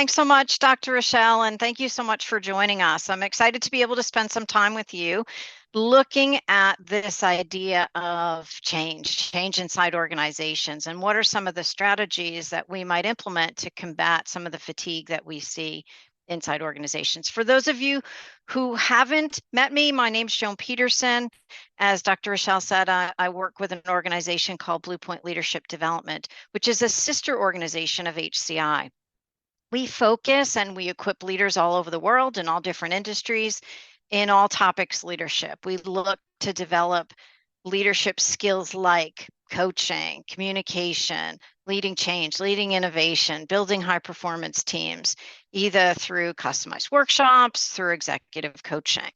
Thanks so much, Dr. Rochelle, and thank you so much for joining us. I'm excited to be able to spend some time with you looking at this idea of change inside organizations, and what are some of the strategies that we might implement to combat some of the fatigue that we see inside organizations. For those of you who haven't met me, my name's Joan Peterson. As Dr. Rochelle said, I work with an organization called Bluepoint Leadership Development, which is a sister organization of HCI. We focus and we equip leaders all over the world in all different industries in all topics leadership. We look to develop leadership skills like coaching, communication, leading change, leading innovation, building high performance teams, either through customized workshops, through executive coaching.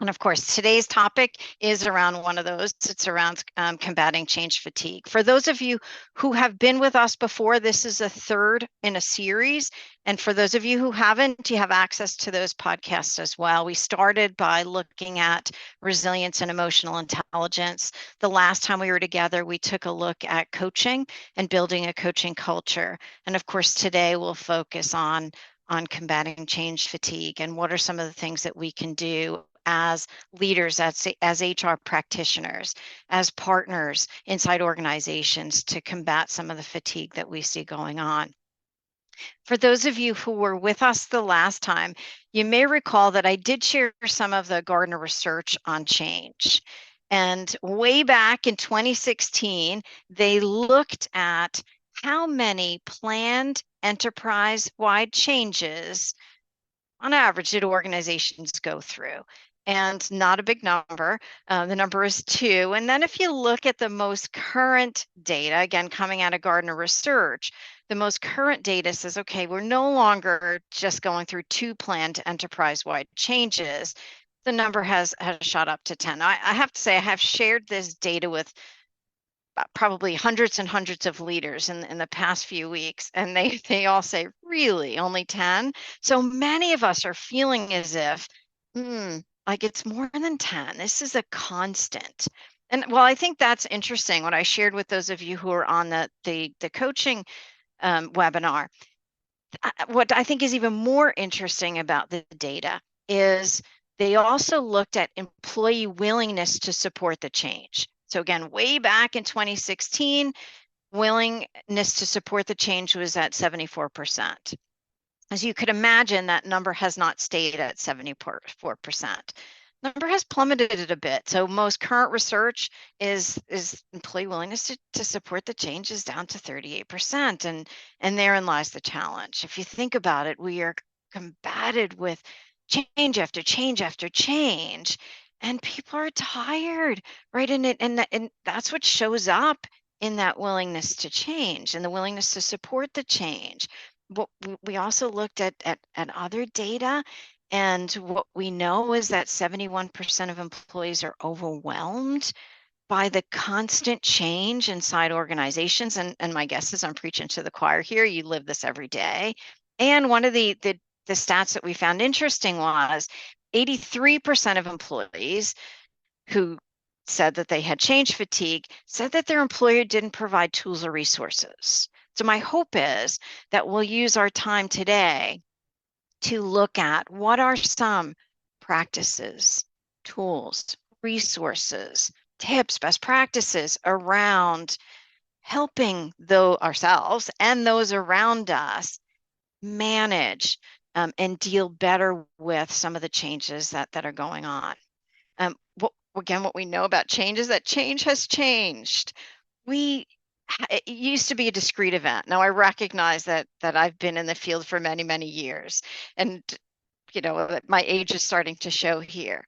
And of course, today's topic is around one of those. It's around combating change fatigue. For those of you who have been with us before, this is a third in a series. And for those of you who haven't, you have access to those podcasts as well. We started by looking at resilience and emotional intelligence. The last time we were together, we took a look at coaching and building a coaching culture. And of course, today we'll focus on combating change fatigue and what are some of the things that we can do as leaders, as HR practitioners, as partners inside organizations to combat some of the fatigue that we see going on. For those of you who were with us the last time, you may recall that I did share some of the Gartner research on change. And way back in 2016, they looked at how many planned enterprise-wide changes on average did organizations go through. And not a big number. The number is 2. And then if you look at the most current data, again, coming out of Gartner research, the most current data says, okay, we're no longer just going through 2 planned enterprise-wide changes. The number has shot up to 10. I have to say, I have shared this data with probably hundreds and hundreds of leaders in the past few weeks, and they all say, really, only 10? So many of us are feeling as if, like it's more than 10. This is a constant. And well, I think that's interesting. What I shared with those of you who are on the coaching webinar, what I think is even more interesting about the data is they also looked at employee willingness to support the change. So again, way back in 2016, willingness to support the change was at 74%. As you could imagine, that number has not stayed at 74%. Number has plummeted a bit. So most current research is employee willingness to support the change is down to 38%. And therein lies the challenge. If you think about it, we are combated with change after change after change. And people are tired, right? And that's what shows up in that willingness to change and the willingness to support the change. But we also looked at other data, and what we know is that 71% of employees are overwhelmed by the constant change inside organizations. And my guess is I'm preaching to the choir here. You live this every day. And one of the stats that we found interesting was 83% of employees who said that they had change fatigue said that their employer didn't provide tools or resources. So my hope is that we'll use our time today to look at what are some practices, tools, resources, tips, best practices around helping ourselves and those around us manage and deal better with some of the changes that are going on. What we know about change is that change has changed. It used to be a discrete event. Now I recognize that I've been in the field for many, many years, and my age is starting to show here.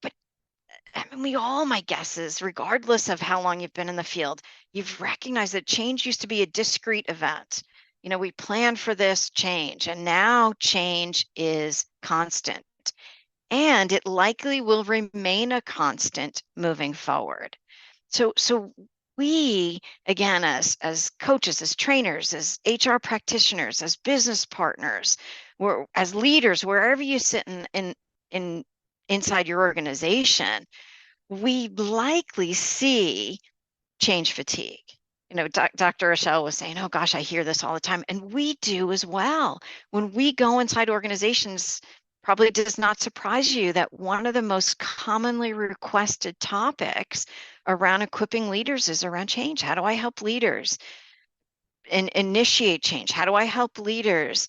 But I mean, my guess is, regardless of how long you've been in the field, you've recognized that change used to be a discrete event. We planned for this change, and now change is constant. And it likely will remain a constant moving forward. So we, again, as coaches, as trainers, as HR practitioners, as business partners, as leaders, wherever you sit inside your organization, we likely see change fatigue. Dr. Rochelle was saying, oh gosh, I hear this all the time. And we do as well. When we go inside organizations, probably does not surprise you that one of the most commonly requested topics around equipping leaders is around change. How do I help leaders initiate change? How do I help leaders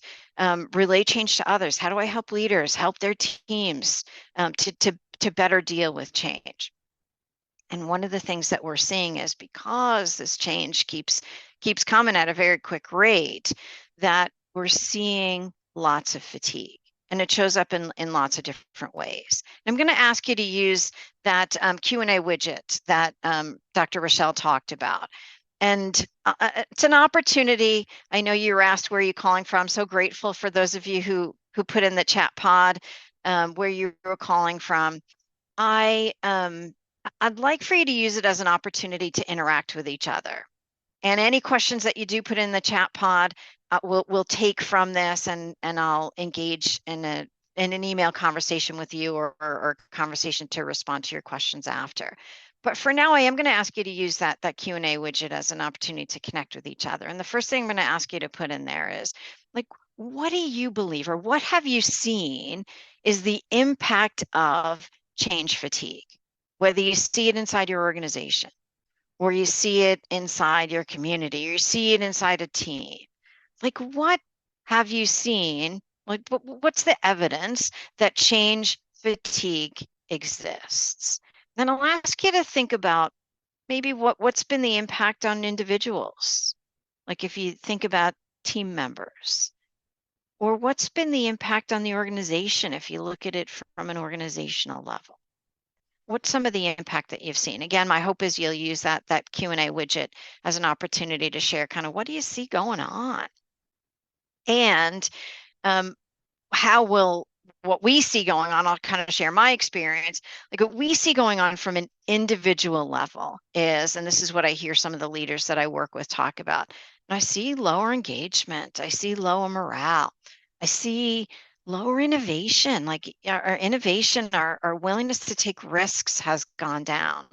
relay change to others? How do I help leaders help their teams to better deal with change? And one of the things that we're seeing is because this change keeps coming at a very quick rate, that we're seeing lots of fatigue. And it shows up in lots of different ways. And I'm going to ask you to use that Q&A widget that Dr. Rochelle talked about. And it's an opportunity. I know you were asked where you're calling from. So grateful for those of you who put in the chat pod where you were calling from. I'd like for you to use it as an opportunity to interact with each other. And any questions that you do put in the chat pod, we'll take from this, and I'll engage in an email conversation with you or conversation to respond to your questions after. But for now, I am going to ask you to use that Q&A widget as an opportunity to connect with each other. And the first thing I'm going to ask you to put in there is, like, what do you believe, or what have you seen is the impact of change fatigue? Whether you see it inside your organization, or you see it inside your community, or you see it inside a team. Like, what have you seen? Like, what's the evidence that change fatigue exists? Then I'll ask you to think about maybe what's been the impact on individuals. Like if you think about team members, or what's been the impact on the organization if you look at it from an organizational level. What's some of the impact that you've seen? Again, my hope is you'll use that Q&A widget as an opportunity to share kind of what do you see going on? And how will what we see going on, I'll kind of share my experience, like what we see going on from an individual level is, and this is what I hear some of the leaders that I work with talk about, and I see lower engagement, I see lower morale, I see lower innovation, like our innovation, our willingness to take risks has gone down.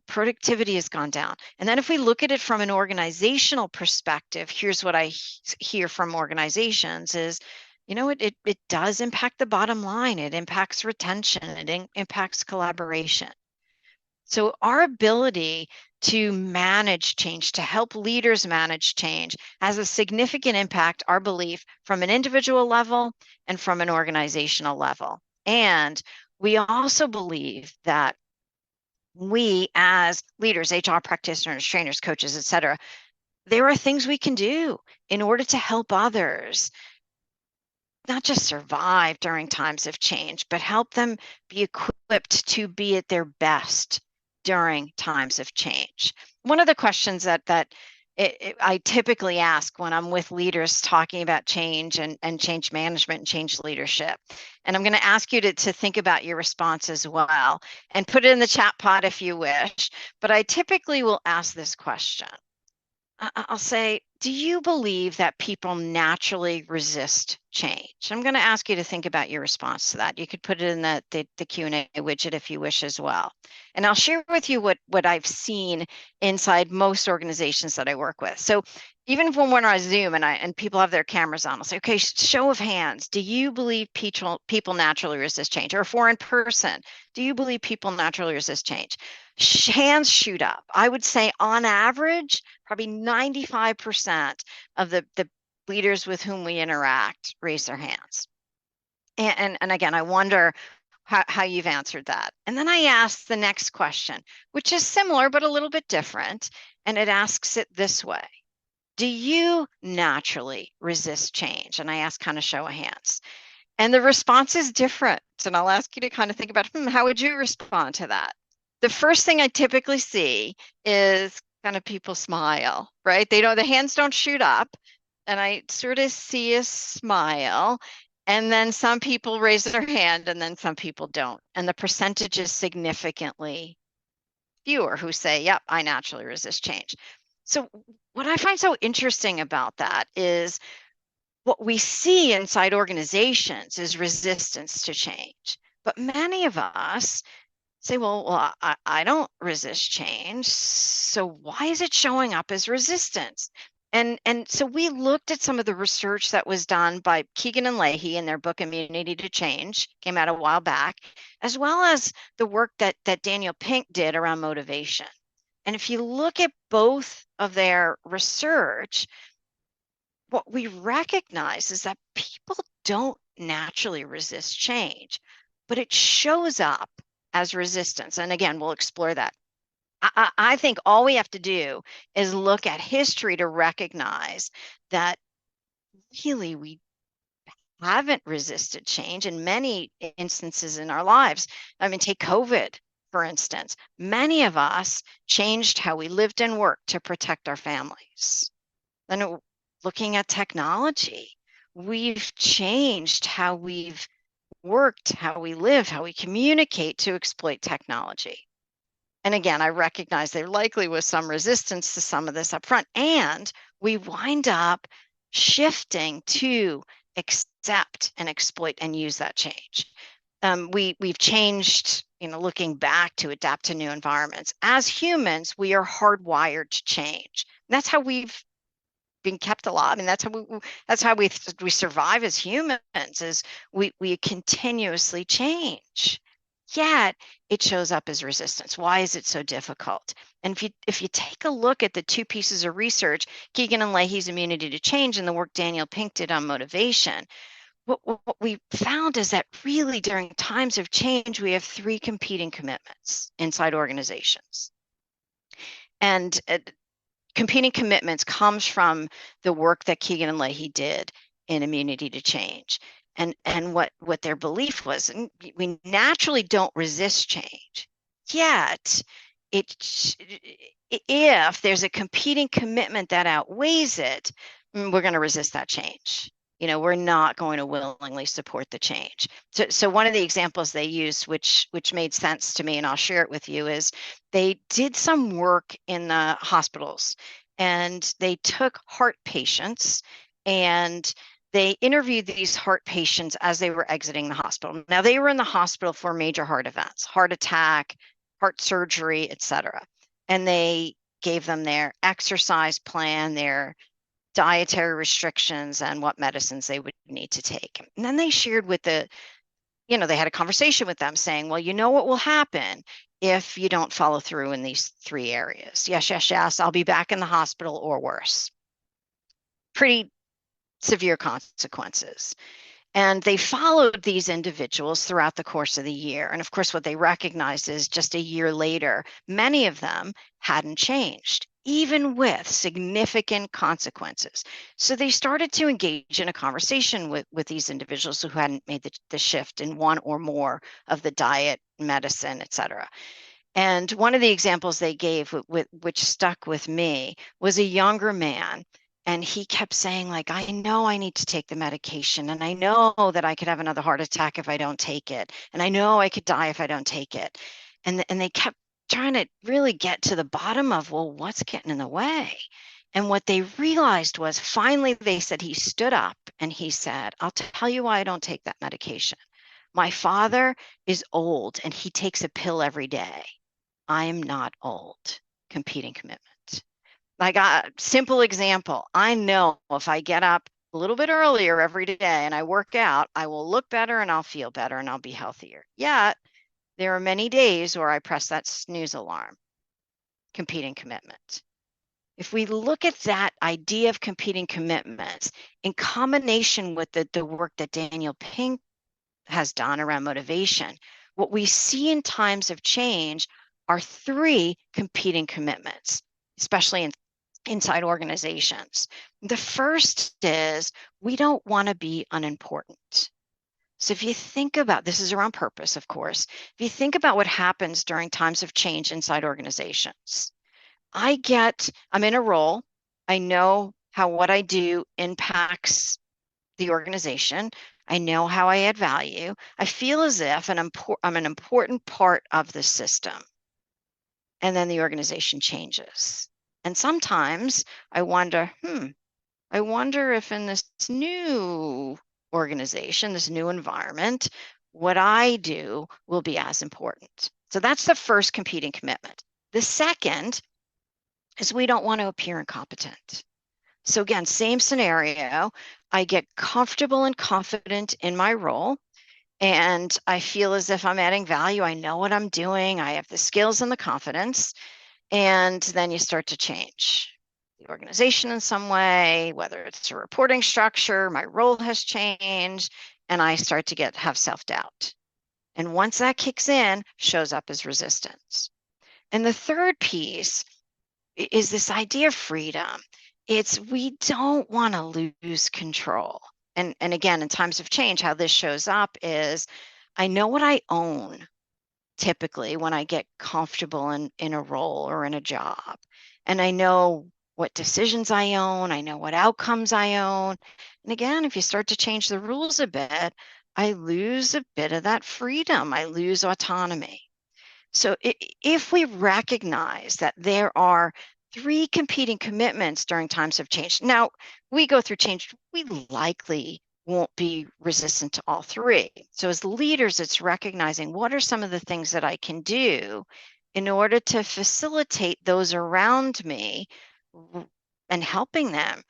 Productivity has gone down. And then if we look at it from an organizational perspective, here's what I hear from organizations is, it does impact the bottom line. It impacts retention. It impacts collaboration. So our ability to manage change, to help leaders manage change, has a significant impact, our belief, from an individual level and from an organizational level. And we also believe that we as leaders, HR practitioners, trainers, coaches, et cetera, there are things we can do in order to help others not just survive during times of change, but help them be equipped to be at their best during times of change. One of the questions that I typically ask when I'm with leaders talking about change and change management and change leadership, and I'm going to ask you to think about your response as well and put it in the chat pod if you wish, but I typically will ask this question. I'll say, do you believe that people naturally resist change? I'm going to ask you to think about your response to that. You could put it in the Q&A widget if you wish as well. And I'll share with you what I've seen inside most organizations that I work with. So even when we're on Zoom and people have their cameras on, I'll say, okay, show of hands. Do you believe people naturally resist change? Or if we're in person, do you believe people naturally resist change? Hands shoot up. I would say on average, probably 95% of the leaders with whom we interact raise their hands. And again, I wonder how you've answered that. And then I ask the next question, which is similar but a little bit different. And it asks it this way. Do you naturally resist change? And I ask kind of show of hands. And the response is different. And I'll ask you to kind of think about, how would you respond to that? The first thing I typically see is kind of people smile, right? The hands don't shoot up, and I sort of see a smile, and then some people raise their hand and then some people don't. And the percentage is significantly fewer who say, yep, I naturally resist change. So what I find so interesting about that is what we see inside organizations is resistance to change. But many of us say, well, I don't resist change. So why is it showing up as resistance? And so we looked at some of the research that was done by Keegan and Leahy in their book Immunity to Change, came out a while back, as well as the work that Daniel Pink did around motivation. And if you look at both of their research, what we recognize is that people don't naturally resist change, but it shows up as resistance. And again, we'll explore that. I think all we have to do is look at history to recognize that really we haven't resisted change in many instances in our lives. I mean, take COVID, for instance. Many of us changed how we lived and worked to protect our families. Then looking at technology, we've changed how we've worked, how we live, how we communicate to exploit technology. And again, I recognize there likely was some resistance to some of this up front. And we wind up shifting to accept and exploit and use that change. We've changed, looking back to adapt to new environments. As humans, we are hardwired to change. That's how we've been kept alive, and that's how we survive as humans. Is we continuously change, yet it shows up as resistance. Why is it so difficult? And if you take a look at the two pieces of research, Keegan and Leahy's Immunity to Change and the work Daniel Pink did on motivation, what we found is that really during times of change, we have three competing commitments inside organizations. And competing commitments comes from the work that Keegan and Leahy did in Immunity to Change. And what their belief was, and we naturally don't resist change, yet if there's a competing commitment that outweighs it, we're going to resist that change. We're not going to willingly support the change. So one of the examples they used, which made sense to me, and I'll share it with you, is they did some work in the hospitals, and they took heart patients and they interviewed these heart patients as they were exiting the hospital. Now, they were in the hospital for major heart events, heart attack, heart surgery, etc. And they gave them their exercise plan, their dietary restrictions, and what medicines they would need to take. And then they shared with they had a conversation with them saying, well, what will happen if you don't follow through in these three areas? Yes, I'll be back in the hospital or worse. Pretty severe consequences. And they followed these individuals throughout the course of the year. And of course, what they recognized is just a year later, many of them hadn't changed, even with significant consequences. So they started to engage in a conversation with these individuals who hadn't made the shift in one or more of the diet, medicine, et cetera. And one of the examples they gave, which stuck with me, was a younger man. And he kept saying, like, I know I need to take the medication, and I know that I could have another heart attack if I don't take it, and I know I could die if I don't take it. And they kept trying to really get to the bottom of, well, what's getting in the way? And what they realized was, finally, they said, he stood up and he said, I'll tell you why I don't take that medication. My father is old and he takes a pill every day. I am not old. Competing commitment. Like a simple example, I know if I get up a little bit earlier every day and I work out, I will look better and I'll feel better and I'll be healthier. Yet there are many days where I press that snooze alarm. Competing commitment. If we look at that idea of competing commitments in combination with the work that Daniel Pink has done around motivation, what we see in times of change are three competing commitments, especially inside organizations. The first is we don't want to be unimportant. So if you think about, this is around purpose, of course, if you think about what happens during times of change inside organizations, I'm in a role, I know how what I do impacts the organization, I know how I add value, I feel as if I'm an important part of the system. And then the organization changes. And sometimes I wonder if in this new organization, this new environment, what I do will be as important. So that's the first competing commitment. The second is we don't want to appear incompetent. So again, same scenario. I get comfortable and confident in my role, and I feel as if I'm adding value. I know what I'm doing. I have the skills and the confidence. And then you start to change the organization in some way, whether it's a reporting structure, my role has changed, and I start to have self-doubt. And once that kicks in, shows up as resistance. And the third piece is this idea of freedom. It's we don't want to lose control. And again, in times of change, how this shows up is I know what I own typically when I get comfortable in a role or in a job. And I know what decisions I own. I know what outcomes I own. And again, if you start to change the rules a bit, I lose a bit of that freedom. I lose autonomy. So if we recognize that there are three competing commitments during times of change, now we go through change, we likely won't be resistant to all three. So as leaders, it's recognizing what are some of the things that I can do in order to facilitate those around me and helping them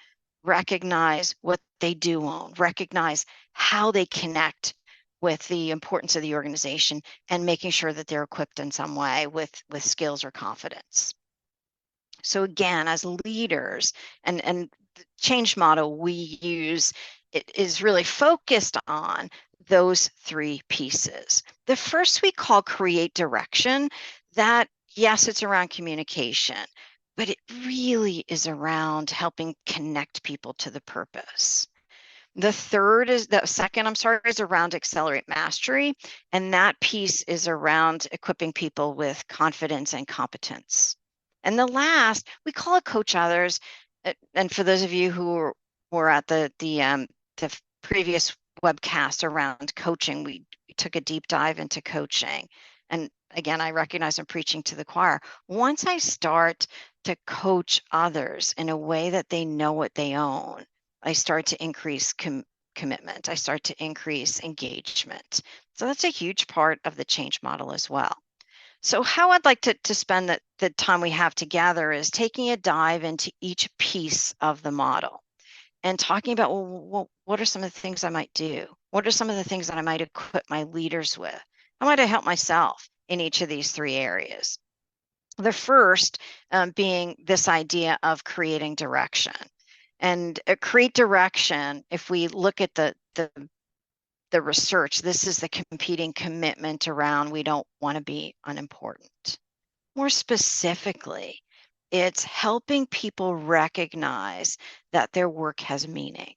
recognize what they do own, recognize how they connect with the importance of the organization, and making sure that they're equipped in some way with skills or confidence. So again, as leaders, and the change model we use, it is really focused on those three pieces. The first we call create direction. That, yes, it's around communication, but it really is around helping connect people to the purpose. The second, is around accelerate mastery. And that piece is around equipping people with confidence and competence. And the last, we call it coach others. And for those of you who were at the previous webcast around coaching, we took a deep dive into coaching. And again, I recognize I'm preaching to the choir. Once I start to coach others in a way that they know what they own, I start to increase commitment. I start to increase engagement. So that's a huge part of the change model as well. So how I'd like to spend the time we have together is taking a dive into each piece of the model and talking about, well, what are some of the things I might do? What are some of the things that I might equip my leaders with? How might I help myself in each of these three areas? The first being this idea of creating direction. And create direction, if we look at the research, this is the competing commitment around we don't want to be unimportant. More specifically, it's helping people recognize that their work has meaning.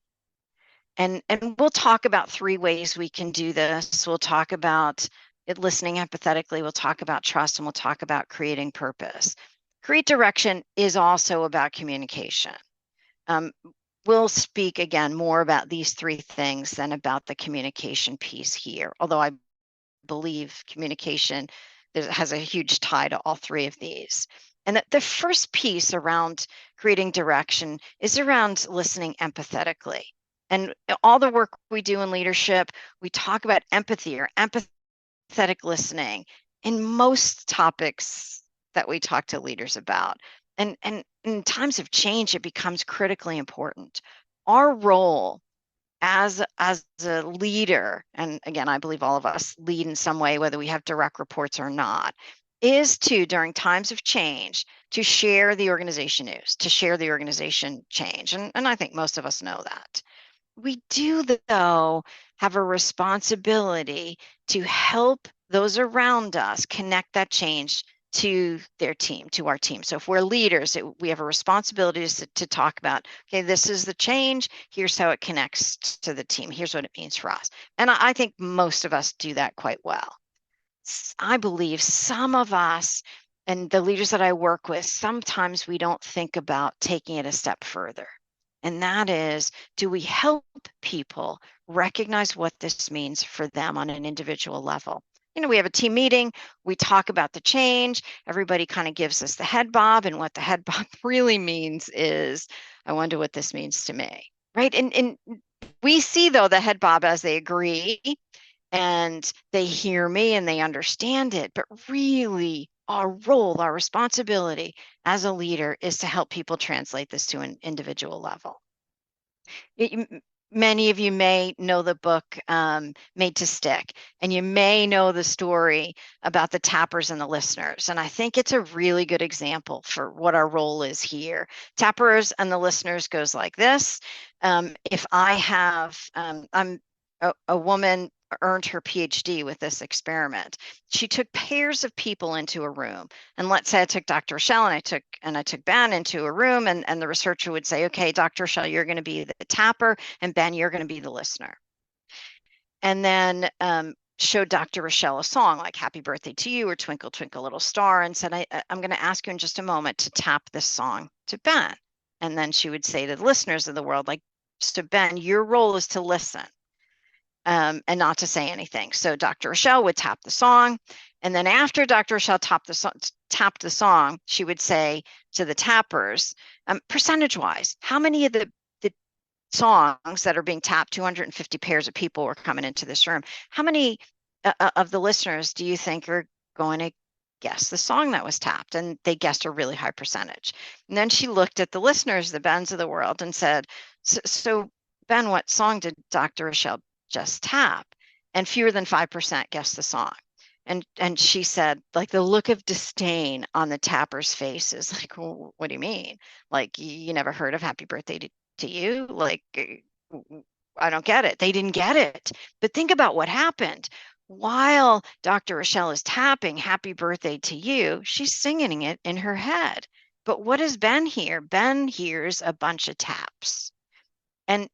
And we'll talk about three ways we can do this. We'll talk about it listening empathetically, we'll talk about trust, and we'll talk about creating purpose. Create direction is also about communication. We'll speak again more about these three things than about the communication piece here, although I believe communication has a huge tie to all three of these. And the first piece around creating direction is around listening empathetically. And all the work we do in leadership, we talk about empathy or empathetic listening in most topics that we talk to leaders about. And in times of change, it becomes critically important. Our role as a leader, and again, I believe all of us lead in some way, whether we have direct reports or not, is to, during times of change, to share the organization news, to share the organization change. And I think most of us know that. We do, though, have a responsibility to help those around us connect that change to their team, to our team. So if we're leaders, we have a responsibility to talk about, okay, this is the change. Here's how it connects to the team. Here's what it means for us. And I think most of us do that quite well. I believe some of us and the leaders that I work with, sometimes we don't think about taking it a step further. And that is, do we help people recognize what this means for them on an individual level? We have a team meeting, we talk about the change, everybody kind of gives us the head bob, and what the head bob really means is, I wonder what this means to me, right? And we see, though, the head bob as they agree, and they hear me and they understand it. But really, our role, our responsibility as a leader is to help people translate this to an individual level. Many of you may know the book Made to Stick, and you may know the story about the tappers and the listeners. And I think it's a really good example for what our role is here. Tappers and the listeners goes like this. If I have, I'm a woman earned her PhD with this experiment. She took pairs of people into a room, and let's say I took Dr. Rochelle and I took Ben into a room, and the researcher would say, okay, Dr. Rochelle, you're going to be the tapper, and Ben, you're going to be the listener. And then showed Dr. Rochelle a song like Happy Birthday to You or Twinkle, Twinkle, Little Star, and said, I'm going to ask you in just a moment to tap this song to Ben. And then she would say to the listeners of the world, like, so Ben, your role is to listen. And not to say anything. So Dr. Rochelle would tap the song. And then after Dr. Rochelle tapped the song, she would say to the tappers, percentage-wise, how many of the songs that are being tapped, 250 pairs of people were coming into this room, how many of the listeners do you think are going to guess the song that was tapped? And they guessed a really high percentage. And then she looked at the listeners, the Bens of the world, and said, so Ben, what song did Dr. Rochelle just tap? And fewer than 5% guessed the song. And she said, like, the look of disdain on the tappers' faces, like, well, what do you mean? Like, you never heard of Happy Birthday to You? Like, I don't get it. They didn't get it. But think about what happened. While Dr. Rochelle is tapping Happy Birthday to You, she's singing it in her head. But what does Ben hear? Ben hears a bunch of taps. And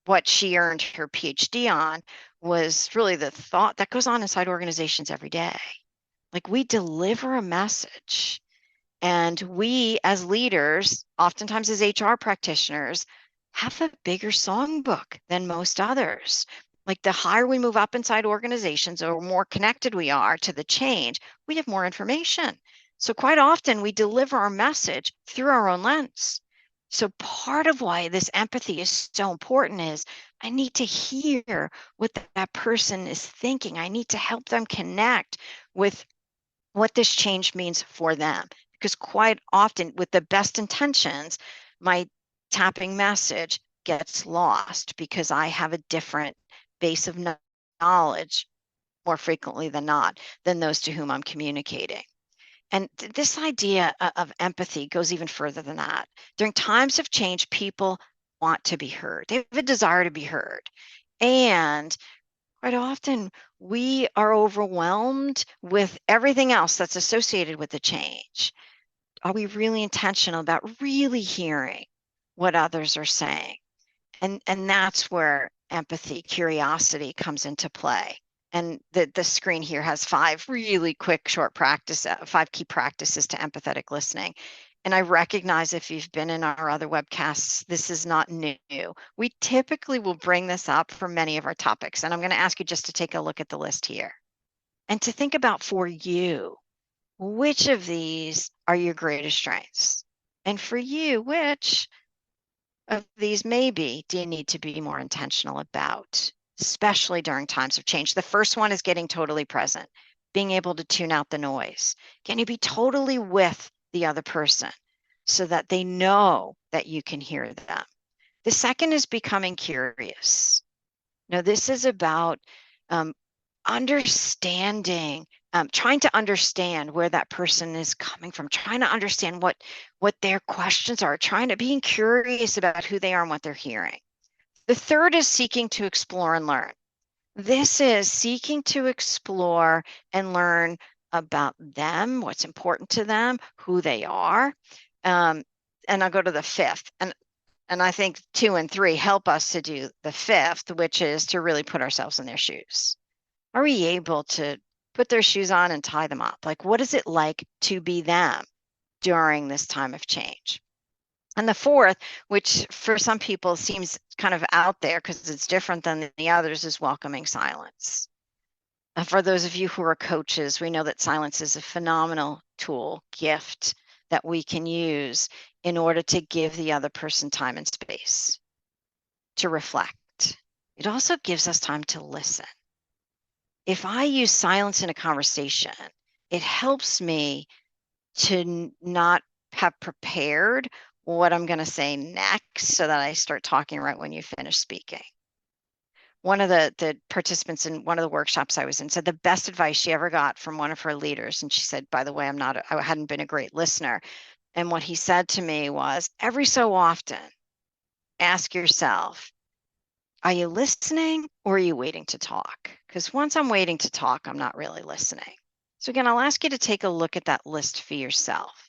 what she earned her PhD on was really the thought that goes on inside organizations every day. Like, we deliver a message, and we as leaders, oftentimes as HR practitioners, have a bigger songbook than most others. Like, the higher we move up inside organizations or more connected we are to the change, we have more information. So quite often we deliver our message through our own lens. So part of why this empathy is so important is I need to hear what that person is thinking. I need to help them connect with what this change means for them. Because quite often, with the best intentions, my tapping message gets lost because I have a different base of knowledge more frequently than not than those to whom I'm communicating. And this idea of empathy goes even further than that. During times of change, people want to be heard. They have a desire to be heard. And quite often, we are overwhelmed with everything else that's associated with the change. Are we really intentional about really hearing what others are saying? And that's where empathy, curiosity comes into play. And the screen here has 5 really quick, short practice, 5 key practices to empathetic listening. And I recognize if you've been in our other webcasts, this is not new. We typically will bring this up for many of our topics. And I'm going to ask you just to take a look at the list here and to think about, for you, which of these are your greatest strengths? And for you, which of these maybe do you need to be more intentional about, especially during times of change? The first one is getting totally present, being able to tune out the noise. Can you be totally with the other person so that they know that you can hear them? The second is becoming curious. Now, this is about understanding, trying to understand where that person is coming from, trying to understand what their questions are, being curious about who they are and what they're hearing. The third is seeking to explore and learn. This is seeking to explore and learn about them, what's important to them, who they are. And I'll go to the fifth. And I think 2 and 3 help us to do the fifth, which is to really put ourselves in their shoes. Are we able to put their shoes on and tie them up? Like, what is it like to be them during this time of change? And the fourth, which for some people seems kind of out there because it's different than the others, is welcoming silence. For those of you who are coaches, we know that silence is a phenomenal tool, gift that we can use in order to give the other person time and space to reflect. It also gives us time to listen. if I use silence in a conversation, it helps me to not have prepared what I'm going to say next so that I start talking right when you finish speaking. One of the participants in one of the workshops I was in said the best advice she ever got from one of her leaders. And she said, by the way, I hadn't been a great listener. And what he said to me was, every so often, ask yourself, are you listening or are you waiting to talk? Because once I'm waiting to talk, I'm not really listening. So again, I'll ask you to take a look at that list for yourself.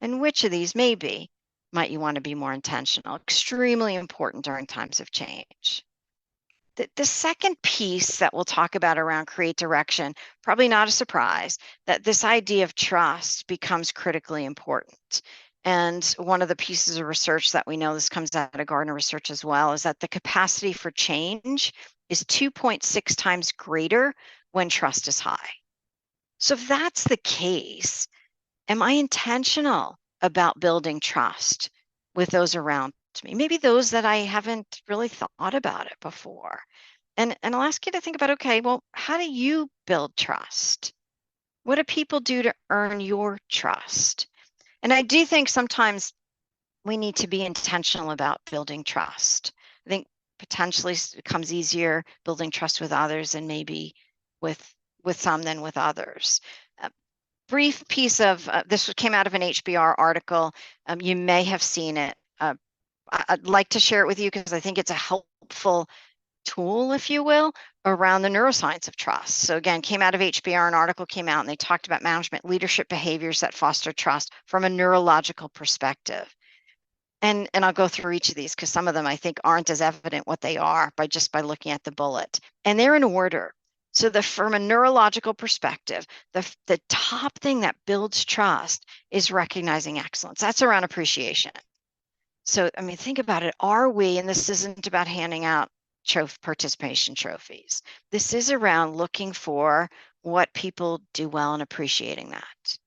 And which of these maybe might you want to be more intentional? Extremely important during times of change. The second piece that we'll talk about around create direction, probably not a surprise, that this idea of trust becomes critically important. And one of the pieces of research that we know, this comes out of Gardner research as well, is that the capacity for change is 2.6 times greater when trust is high. So if that's the case, am I intentional about building trust with those around me? Maybe those that I haven't really thought about it before. And I'll ask you to think about, okay, well, how do you build trust? What do people do to earn your trust? And I do think sometimes we need to be intentional about building trust. I think potentially it becomes easier building trust with others and maybe with some than with others. A brief piece of this came out of an HBR article. You may have seen it. I'd like to share it with you because I think it's a helpful tool, if you will, around the neuroscience of trust. So again, came out of HBR, an article came out and they talked about management leadership behaviors that foster trust from a neurological perspective. And I'll go through each of these because some of them I think aren't as evident what they are by looking at the bullet. And they're in order. So from a neurological perspective, the top thing that builds trust is recognizing excellence. That's around appreciation. So, I mean, think about it. Are we, and this isn't about handing out participation trophies. This is around looking for what people do well and appreciating that.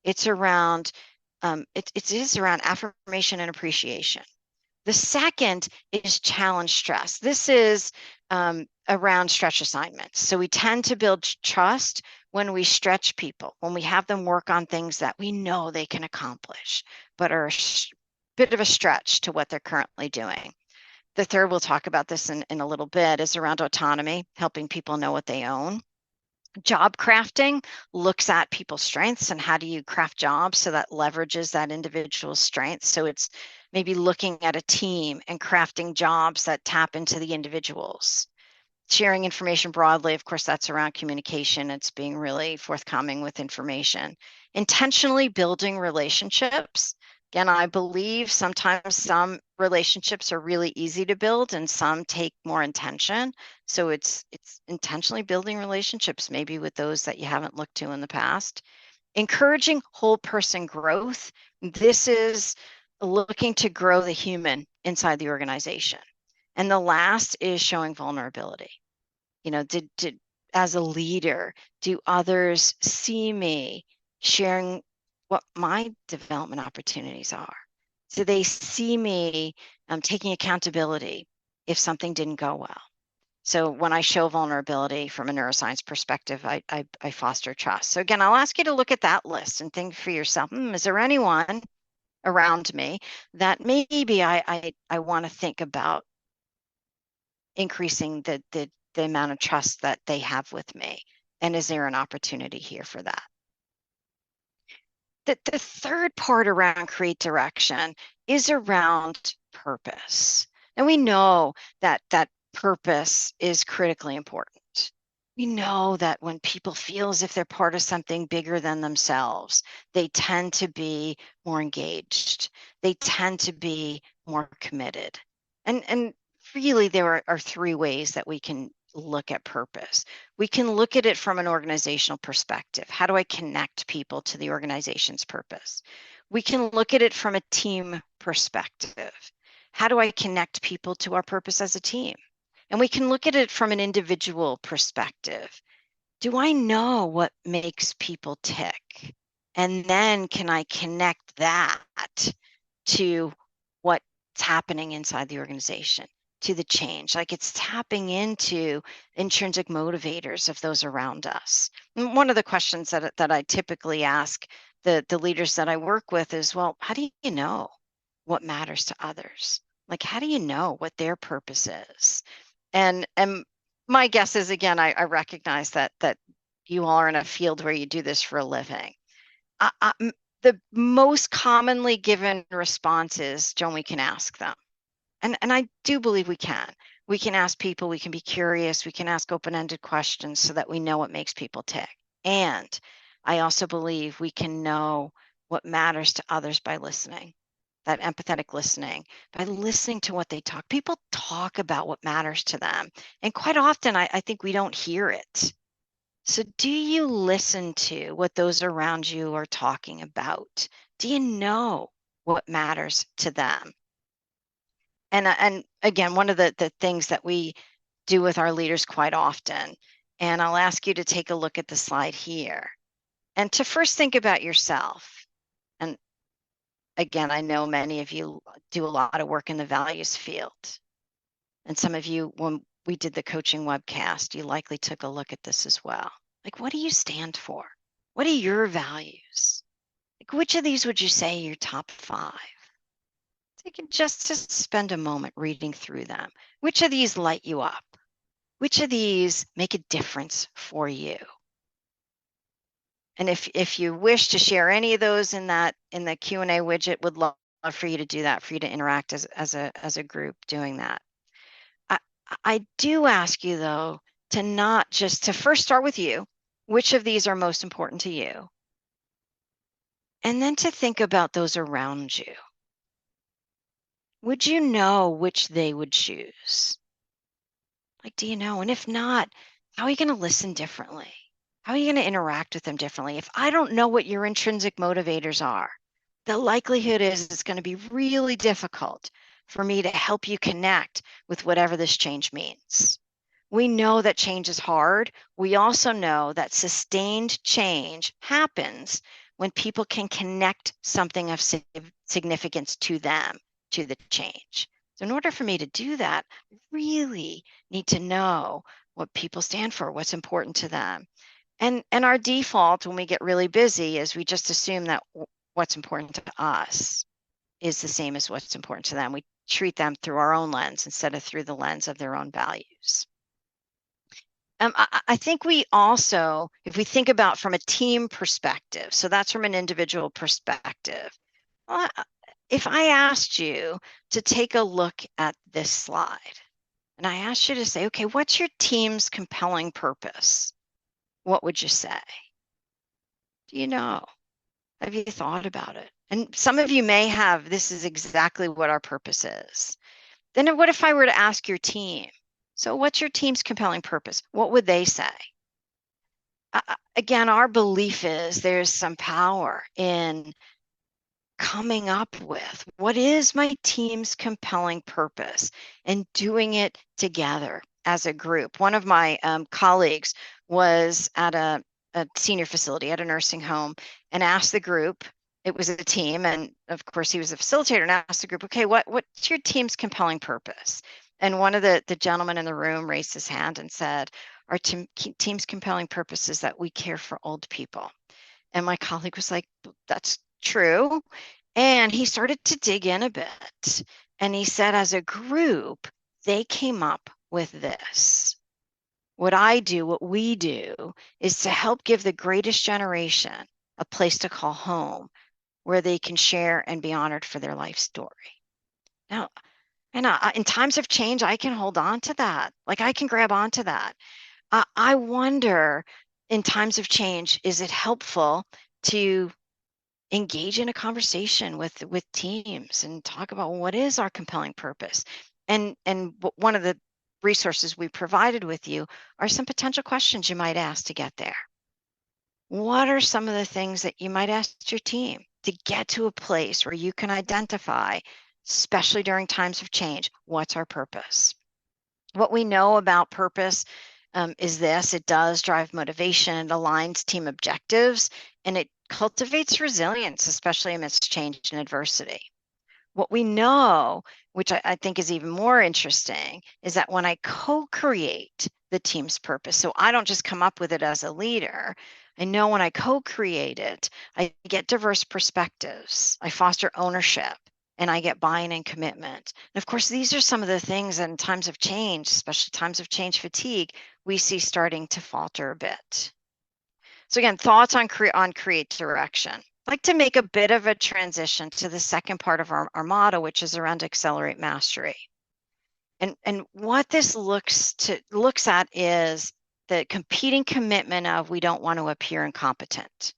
It's around, it is around affirmation and appreciation. The second is challenge stress. This is around stretch assignments. So we tend to build trust when we stretch people, when we have them work on things that we know they can accomplish, but are a bit of a stretch to what they're currently doing. The third, we'll talk about this in a little bit, is around autonomy, helping people know what they own. Job crafting looks at people's strengths and how do you craft jobs so that leverages that individual's strengths. So it's maybe looking at a team and crafting jobs that tap into the individuals. Sharing information broadly, of course, that's around communication. It's being really forthcoming with information. Intentionally building relationships. Again, I believe sometimes some relationships are really easy to build and some take more intention. So it's intentionally building relationships, maybe with those that you haven't looked to in the past. Encouraging whole person growth. This is looking to grow the human inside the organization. And the last is showing vulnerability. You know, as a leader, do others see me sharing what my development opportunities are? Do they see me taking accountability if something didn't go well? So when I show vulnerability from a neuroscience perspective, I foster trust. So again, I'll ask you to look at that list and think for yourself, is there anyone around me that maybe I want to think about increasing the amount of trust that they have with me? And is there an opportunity here for that? The third part around create direction is around purpose. And we know that purpose is critically important. We know that when people feel as if they're part of something bigger than themselves, they tend to be more engaged. They tend to be more committed. And really, there are three ways that we can look at purpose. We can look at it from an organizational perspective. How do I connect people to the organization's purpose? We can look at it from a team perspective. How do I connect people to our purpose as a team? And we can look at it from an individual perspective. Do I know what makes people tick? And then can I connect that to what's happening inside the organization? to the change. Like it's tapping into intrinsic motivators of those around us. And one of the questions that I typically ask the leaders that I work with is, well, how do you know what matters to others? Like, how do you know what their purpose is? And my guess is, again, I recognize that you all are in a field where you do this for a living. The most commonly given response is, Joan, we can ask them. And I do believe we can. We can ask people, we can be curious, we can ask open-ended questions so that we know what makes people tick. And I also believe we can know what matters to others by listening, that empathetic listening, by listening to what they talk. People talk about what matters to them. And quite often, I think we don't hear it. So do you listen to what those around you are talking about? Do you know what matters to them? And again, one of the things that we do with our leaders quite often, and I'll ask you to take a look at the slide here, and to first think about yourself. And again, I know many of you do a lot of work in the values field. And some of you, when we did the coaching webcast, you likely took a look at this as well. Like, what do you stand for? What are your values? Like, which of these would you say are your top 5? Take it just to spend a moment reading through them. Which of these light you up? Which of these make a difference for you? And if you wish to share any of those in the Q&A widget, would love for you to do that, for you to interact as a group doing that. I do ask you though to not just to first start with you. Which of these are most important to you? And then to think about those around you. Would you know which they would choose? Like, do you know? And if not, how are you going to listen differently? How are you going to interact with them differently? If I don't know what your intrinsic motivators are, the likelihood is it's going to be really difficult for me to help you connect with whatever this change means. We know that change is hard. We also know that sustained change happens when people can connect something of significance to them, to the change. So in order for me to do that, I really need to know what people stand for, what's important to them. And our default when we get really busy is we just assume that what's important to us is the same as what's important to them. We treat them through our own lens instead of through the lens of their own values. I think we also, if we think about from a team perspective, so that's from an individual perspective. Well, if I asked you to take a look at this slide, and I asked you to say, okay, what's your team's compelling purpose? What would you say? Do you know? Have you thought about it? And some of you may have, this is exactly what our purpose is. Then what if I were to ask your team, so what's your team's compelling purpose? What would they say? Again, our belief is there's some power in coming up with what is my team's compelling purpose and doing it together as a group. One of my colleagues was at a senior facility at a nursing home and asked the group, it was a team, and of course he was a facilitator, and asked the group, okay, what's your team's compelling purpose? And one of the gentlemen in the room raised his hand and said, our team's compelling purpose is that we care for old people. And my colleague was like, that's true. And he started to dig in a bit. And he said, as a group, they came up with this. What I do, what we do, is to help give the greatest generation a place to call home where they can share and be honored for their life story. Now, and in times of change, I can hold on to that. Like I can grab onto that. I wonder, in times of change, is it helpful to engage in a conversation with teams and talk about what is our compelling purpose? And one of the resources we provided with you are some potential questions you might ask to get there. What are some of the things that you might ask your team to get to a place where you can identify, especially during times of change, what's our purpose? What we know about purpose is this: it does drive motivation, it aligns team objectives, and it cultivates resilience, especially amidst change and adversity. What we know which I think is even more interesting, is that when I co-create the team's purpose, so I don't just come up with it as a leader, I know when I co-create it, I get diverse perspectives, I foster ownership, and I get buy-in and commitment. And of course, these are some of the things in times of change, especially times of change fatigue, we see starting to falter a bit. So again, thoughts on create direction. I'd like to make a bit of a transition to the second part of our motto, which is around accelerate mastery. And what this looks at is the competing commitment of we don't want to appear incompetent.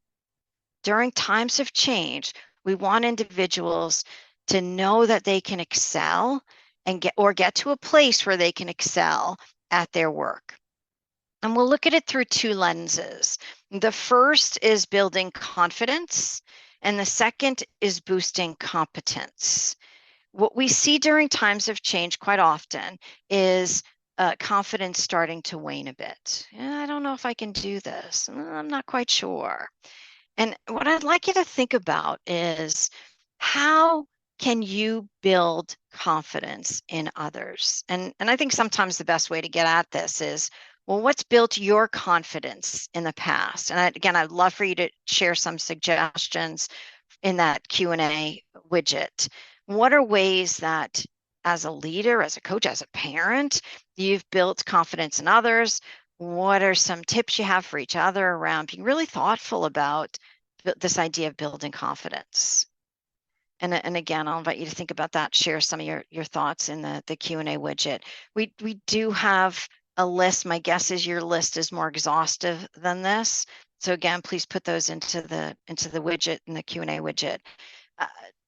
During times of change, we want individuals to know that they can excel and get to a place where they can excel at their work. And we'll look at it through two lenses. The first is building confidence, and the second is boosting competence. What we see during times of change quite often is confidence starting to wane a bit. I don't know if I can do this. I'm not quite sure. And what I'd like you to think about is how can you build confidence in others? And I think sometimes the best way to get at this is, well, what's built your confidence in the past? And again, I'd love for you to share some suggestions in that Q&A widget. What are ways that as a leader, as a coach, as a parent, you've built confidence in others? What are some tips you have for each other around being really thoughtful about this idea of building confidence? And again, I'll invite you to think about that, share some of your thoughts in the Q&A widget. We do have a list. My guess is your list is more exhaustive than this. So again, please put those into the widget, in the Q&A widget.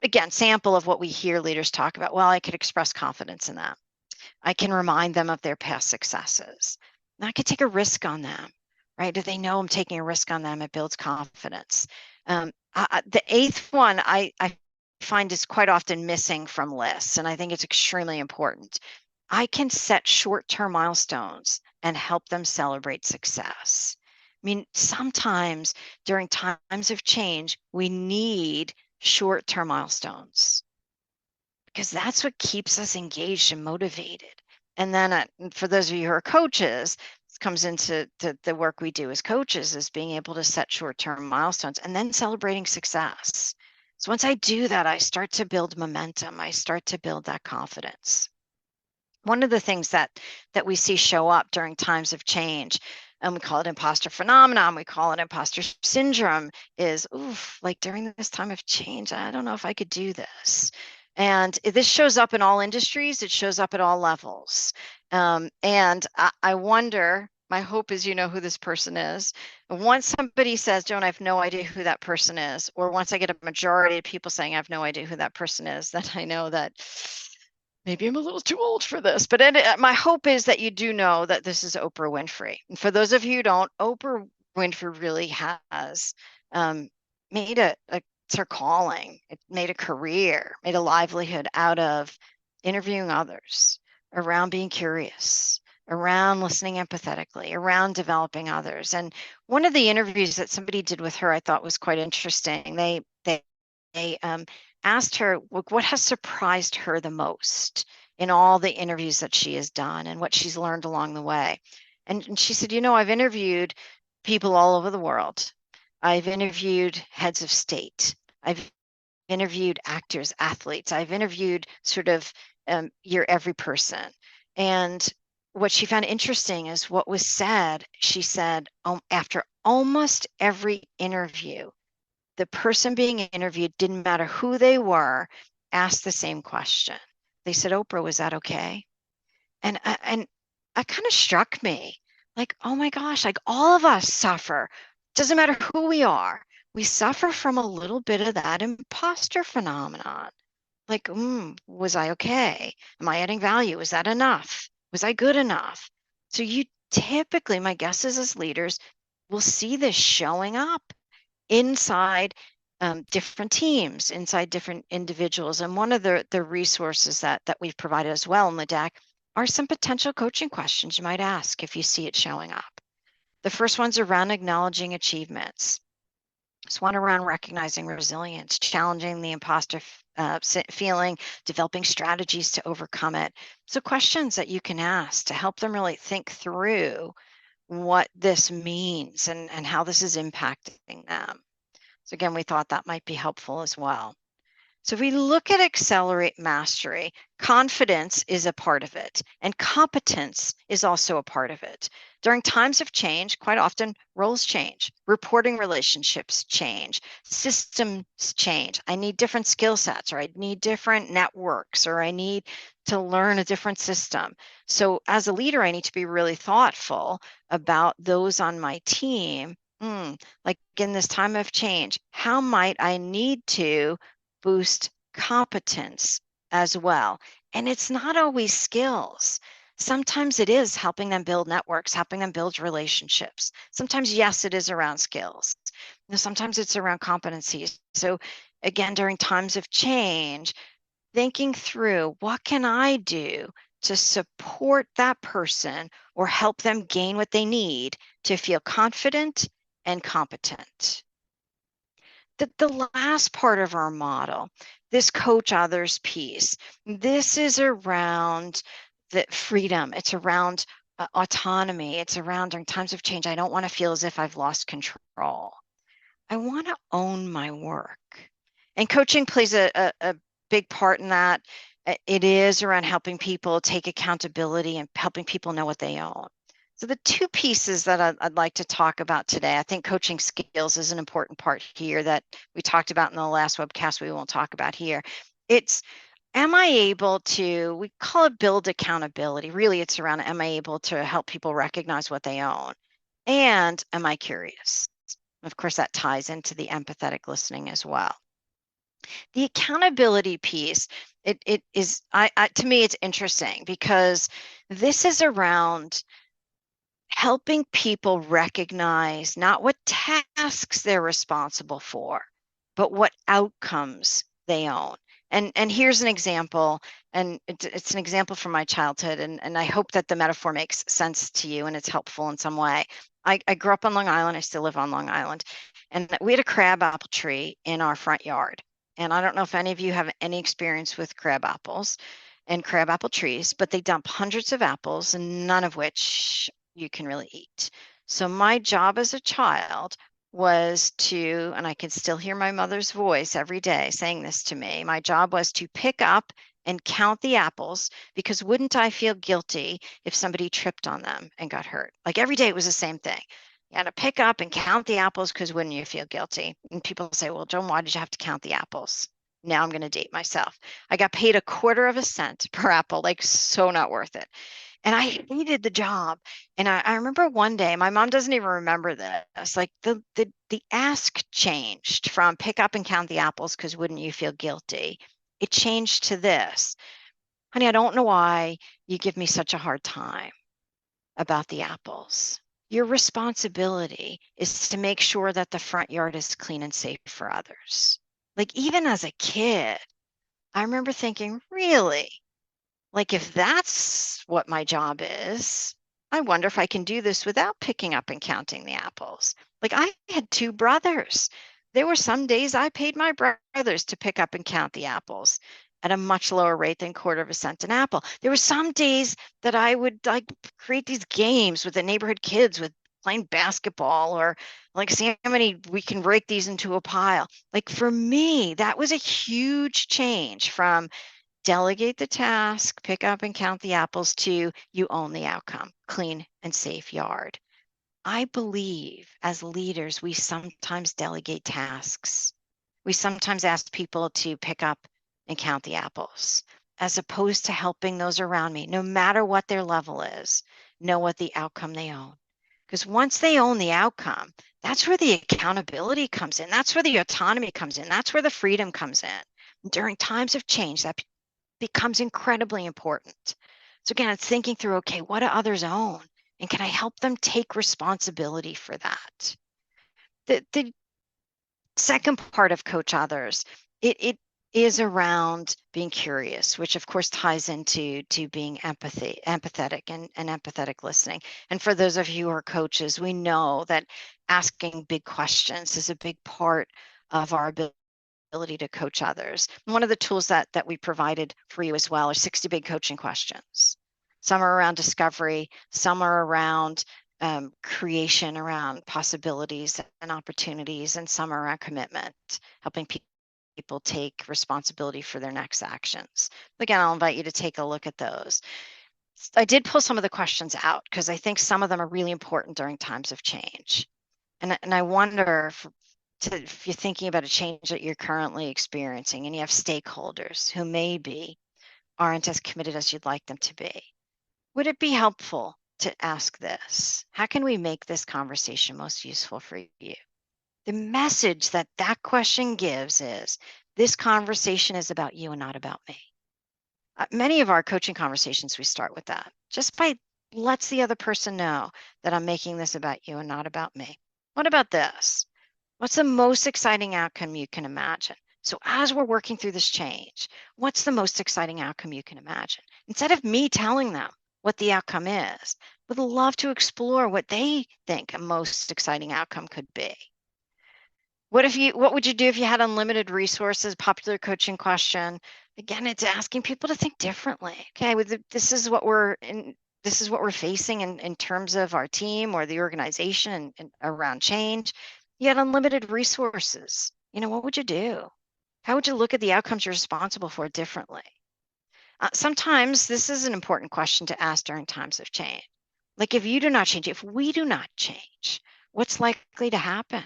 Again, sample of what we hear leaders talk about. Well, I could express confidence in that. I can remind them of their past successes. And I could take a risk on them, right? Do they know I'm taking a risk on them? It builds confidence. The eighth one I find is quite often missing from lists, and I think it's extremely important. I can set short-term milestones and help them celebrate success. I mean, sometimes during times of change, we need short-term milestones because that's what keeps us engaged and motivated. And then for those of you who are coaches, this comes into the work we do as coaches, is being able to set short-term milestones and then celebrating success. So once I do that, I start to build momentum. I start to build that confidence. One of the things that we see show up during times of change, and we call it imposter phenomenon, we call it imposter syndrome, is, oof, like during this time of change, I don't know if I could do this. And this shows up in all industries. It shows up at all levels. And I wonder, my hope is you know who this person is. Once somebody says, Joan, I have no idea who that person is, or once I get a majority of people saying I have no idea who that person is, then I know that maybe I'm a little too old for this. But my hope is that you do know that this is Oprah Winfrey. And for those of you who don't, Oprah Winfrey really has made it's her calling. It made a career, made a livelihood out of interviewing others, around being curious, around listening empathetically, around developing others. And one of the interviews that somebody did with her, I thought was quite interesting. They asked her what has surprised her the most in all the interviews that she has done and what she's learned along the way. And she said, I've interviewed people all over the world. I've interviewed heads of state. I've interviewed actors, athletes. I've interviewed sort of your every person. And what she found interesting is what was said. She said, after almost every interview, the person being interviewed, didn't matter who they were, asked the same question. They said, Oprah, was that okay? And that kind of struck me, like, oh my gosh, like all of us suffer. Doesn't matter who we are. We suffer from a little bit of that imposter phenomenon. Like, was I okay? Am I adding value? Is that enough? Was I good enough? So you typically, my guess is as leaders, will see this showing up inside different teams, inside different individuals. And one of the resources that we've provided as well in the deck are some potential coaching questions you might ask if you see it showing up. The first one's around acknowledging achievements. It's one around recognizing resilience, challenging the imposter feeling, developing strategies to overcome it. So questions that you can ask to help them really think through what this means and how this is impacting them. So again, we thought that might be helpful as well. So if we look at accelerate mastery, confidence is a part of it, and competence is also a part of it. During times of change, quite often roles change, reporting relationships change, systems change. I need different skill sets, or I need different networks, or I need to learn a different system. So as a leader, I need to be really thoughtful about those on my team. Like in this time of change, how might I need to boost competence as well? And it's not always skills. Sometimes it is helping them build networks, helping them build relationships. Sometimes, yes, it is around skills. Sometimes it's around competencies. So again, during times of change, thinking through what can I do to support that person or help them gain what they need to feel confident and competent. The last part of our model, this coach others piece, this is around the freedom. It's around autonomy. It's around during times of change. I don't want to feel as if I've lost control. I want to own my work. And coaching plays a big part in that. It is around helping people take accountability and helping people know what they own. So the two pieces that I'd like to talk about today, I think coaching skills is an important part here that we talked about in the last webcast we won't talk about here. It's, am I able to, we call it build accountability. Really, it's around, am I able to help people recognize what they own? And am I curious? Of course, that ties into the empathetic listening as well. The accountability piece, it is, to me, it's interesting because this is around helping people recognize not what tasks they're responsible for, but what outcomes they own. And here's an example, and it's an example from my childhood, and I hope that the metaphor makes sense to you and it's helpful in some way. I grew up on Long Island. I still live on Long Island, and we had a crab apple tree in our front yard. And I don't know if any of you have any experience with crab apples and crab apple trees, but they dump hundreds of apples, and none of which you can really eat. So my job as a child was to, and I can still hear my mother's voice every day saying this to me, my job was to pick up and count the apples, because wouldn't I feel guilty if somebody tripped on them and got hurt? Like every day it was the same thing. You had to pick up and count the apples because wouldn't you feel guilty? And people say, well, Joan, why did you have to count the apples? Now I'm going to date myself. I got paid 1/4 cent per apple, like so not worth it. And I hated the job. And I remember one day, my mom doesn't even remember this, like the ask changed from pick up and count the apples because wouldn't you feel guilty? It changed to this. Honey, I don't know why you give me such a hard time about the apples. Your responsibility is to make sure that the front yard is clean and safe for others. Like even as a kid, I remember thinking, really? Like, if that's what my job is, I wonder if I can do this without picking up and counting the apples. Like, I had 2 brothers. There were some days I paid my brothers to pick up and count the apples at a much lower rate than 1/4 cent an apple. There were some days that I would like create these games with the neighborhood kids with playing basketball, or like see how many we can break these into a pile. Like for me, that was a huge change from delegate the task, pick up and count the apples, to you own the outcome, clean and safe yard. I believe as leaders, we sometimes delegate tasks. We sometimes ask people to pick up and count the apples, as opposed to helping those around me, no matter what their level is, know what the outcome they own. Because once they own the outcome, that's where the accountability comes in. That's where the autonomy comes in. That's where the freedom comes in. During times of change, that becomes incredibly important. So again, it's thinking through, okay, what do others own? And can I help them take responsibility for that? The second part of Coach Others, it is around being curious, which of course ties into being empathetic and empathetic listening. And for those of you who are coaches, we know that asking big questions is a big part of our ability ability to coach others. And one of the tools that we provided for you as well are 60 big coaching questions. Some are around discovery, some are around creation, around possibilities and opportunities, and some are around commitment, helping people take responsibility for their next actions. Again, I'll invite you to take a look at those. I did pull some of the questions out because I think some of them are really important during times of change. And I wonder if you're thinking about a change that you're currently experiencing and you have stakeholders who maybe aren't as committed as you'd like them to be, would it be helpful to ask this? How can we make this conversation most useful for you? The message that question gives is, this conversation is about you and not about me. Many of our coaching conversations, we start with that. Just by lets the other person know that I'm making this about you and not about me. What about this? What's the most exciting outcome you can imagine? So as we're working through this change, what's the most exciting outcome you can imagine? Instead of me telling them what the outcome is, would love to explore what they think a most exciting outcome could be. What would you do if you had unlimited resources? Popular coaching question. Again, it's asking people to think differently. Okay, this is what we're facing in terms of our team or the organization and around change. You had unlimited resources. What would you do? How would you look at the outcomes you're responsible for differently? Sometimes this is an important question to ask during times of change. Like, if you do not change, if we do not change, what's likely to happen?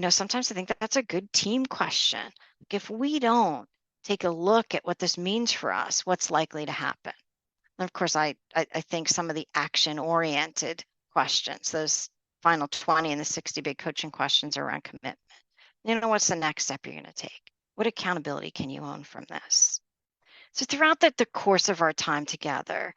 Sometimes I think that's a good team question. Like, if we don't take a look at what this means for us, what's likely to happen? And of course, I think some of the action-oriented questions, those final 20 and the 60 big coaching questions are around commitment. What's the next step you're going to take? What accountability can you own from this? So throughout the course of our time together,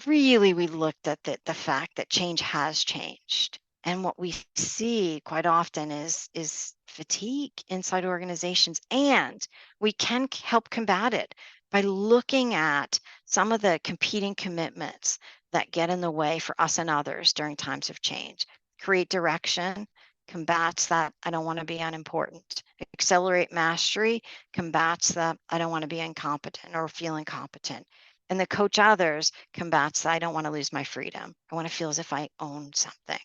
really we looked at the fact that change has changed. And what we see quite often is fatigue inside organizations, and we can help combat it by looking at some of the competing commitments that get in the way for us and others during times of change. Create direction combats that I don't want to be unimportant. Accelerate mastery combats that I don't want to be incompetent or feel incompetent. And the coach others combats that I don't want to lose my freedom. I want to feel as if I own something.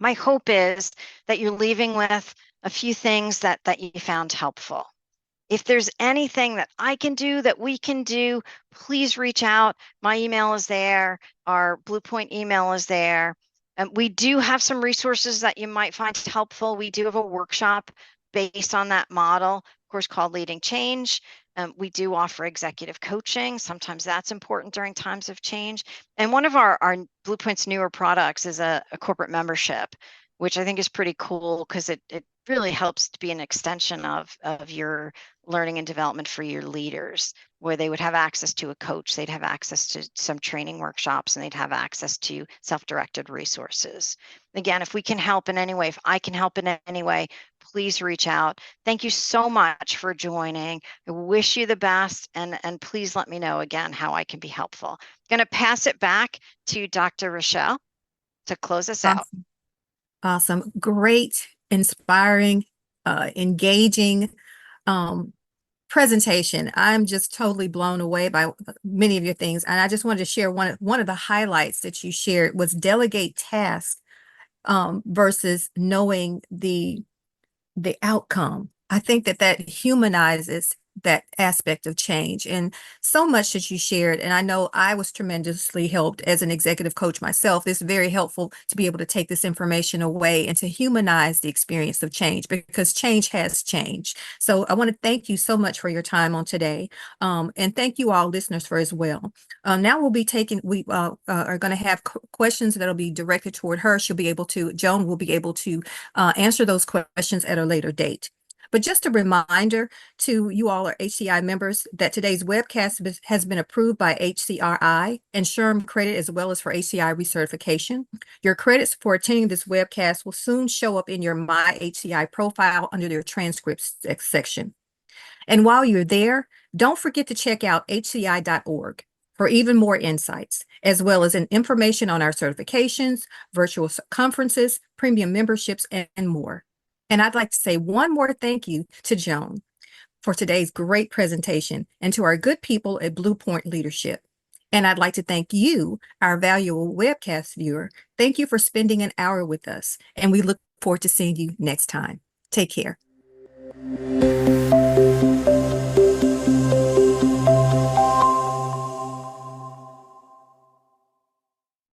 My hope is that you're leaving with a few things that you found helpful. If there's anything that I can do, that we can do, please reach out. My email is there. Our Bluepoint email is there. We do have some resources that you might find helpful. We do have a workshop based on that model, of course, called Leading Change. We do offer executive coaching. Sometimes that's important during times of change. And one of our Bluepoint's newer products is a corporate membership, which I think is pretty cool because it really helps to be an extension of your learning and development for your leaders, where they would have access to a coach, they'd have access to some training workshops, and they'd have access to self-directed resources. Again, if we can help in any way, if I can help in any way, please reach out. Thank you so much for joining. I wish you the best, and please let me know again how I can be helpful. I'm going to pass it back to Dr. Rochelle to close us out. Awesome. Great, inspiring, engaging presentation. I'm just totally blown away by many of your things. And I just wanted to share one of the highlights that you shared was delegate tasks versus knowing the outcome. I think that humanizes that aspect of change, and so much that you shared. And I know I was tremendously helped as an executive coach myself. It's very helpful to be able to take this information away and to humanize the experience of change, because change has changed. So I want to thank you so much for your time on today. And thank you all listeners for as well. Now we are going to have questions that'll be directed toward her. Joan will be able to answer those questions at a later date. But just a reminder to you all, our HCI members, that today's webcast has been approved by HCRI and SHRM credit, as well as for HCI recertification. Your credits for attending this webcast will soon show up in your My HCI profile under your transcripts section. And while you're there, don't forget to check out hci.org for even more insights, as well as information on our certifications, virtual conferences, premium memberships, and more. And I'd like to say one more thank you to Joan for today's great presentation and to our good people at Bluepoint Leadership. And I'd like to thank you, our valuable webcast viewer. Thank you for spending an hour with us, and we look forward to seeing you next time. Take care.